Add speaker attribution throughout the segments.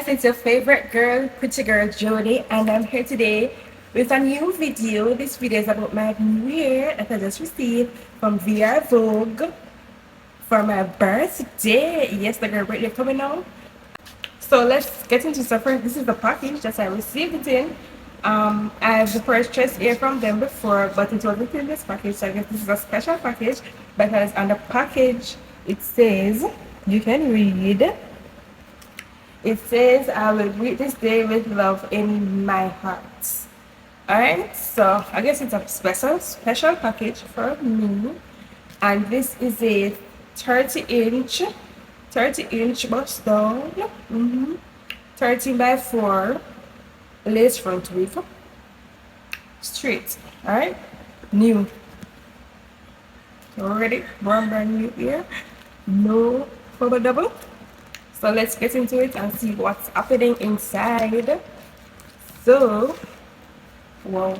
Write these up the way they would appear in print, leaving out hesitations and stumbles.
Speaker 1: guys, it's your favorite girl, pretty girl Jody, and I'm here today with a new video. This video is about my new hair that I just received from VRvouge for my birthday. Yes, the girl birthday coming now. So let's get into stuff first. This is the package that I received it in. I've purchased hair from them before, but it wasn't in this package. So I guess this is a special package because on the package it says, you can read. It says, I will greet this day with love in my heart. Alright, so I guess it's a special package for me. And this is a 30-inch bust down. 13 by 4 lace front weave. Straight. Alright? New. Already brand new here. No bubble double. So let's get into it and see what's happening inside. So, wow,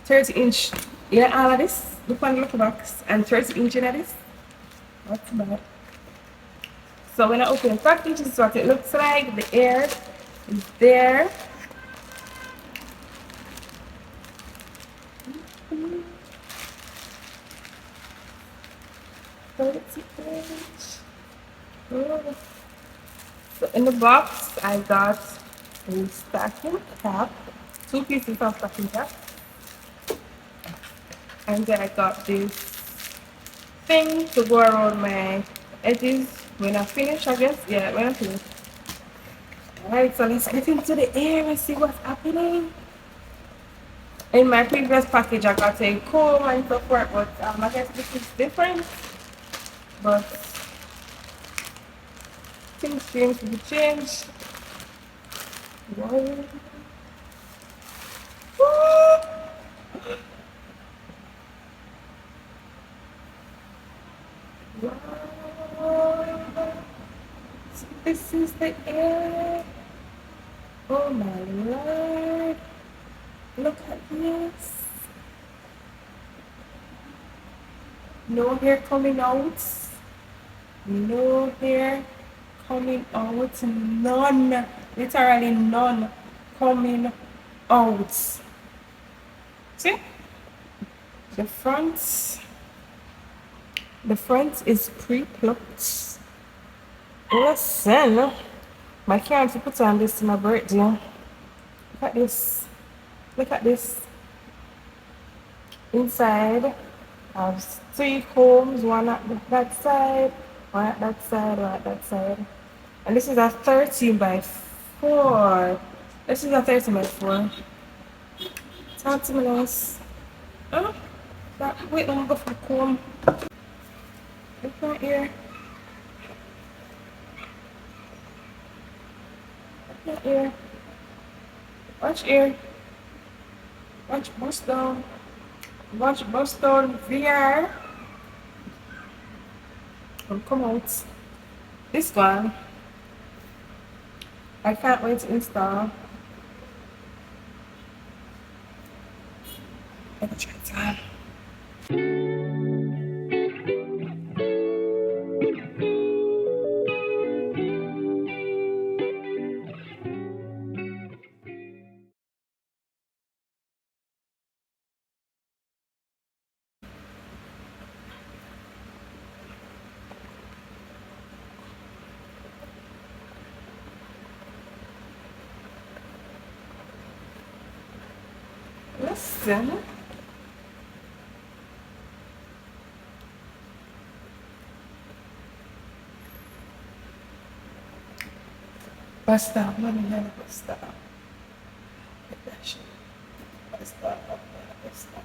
Speaker 1: 30-inch. Yeah, all of this. Look on the little box and 30-inch in this. Not bad. So when I open the package, this is what it looks like. The air is there. Oh. So in the box, I got a stocking cap, 2 pieces of stocking cap, and then I got this thing to go around my edges when I finish, I guess. Yeah, when I finish. Alright, so let's get into the air and see what's happening. In my previous package, I got a comb and so forth, but I guess this is different. But things seem to be changed. Whoa. Wow. So this is the air. Oh my lord. Look at this. No hair coming out. No hair coming out. None. Literally none coming out. See? The front is pre-plucked. Listen, my can't put on this to my birthday. Look at this. Look at this. Inside, I have 3 combs, one at that side, one at that side, one at that side. And this is a 13 by 4. This is a 13 by 4. Talk to me nice. Huh? Wait, let me go for the comb. Look right here. Look right here. Watch here. Watch bust down. Watch bust down VR. And come out. This one, I can't wait to install. Let me try it on. Listen. Basta, manila basta. Basta, basta.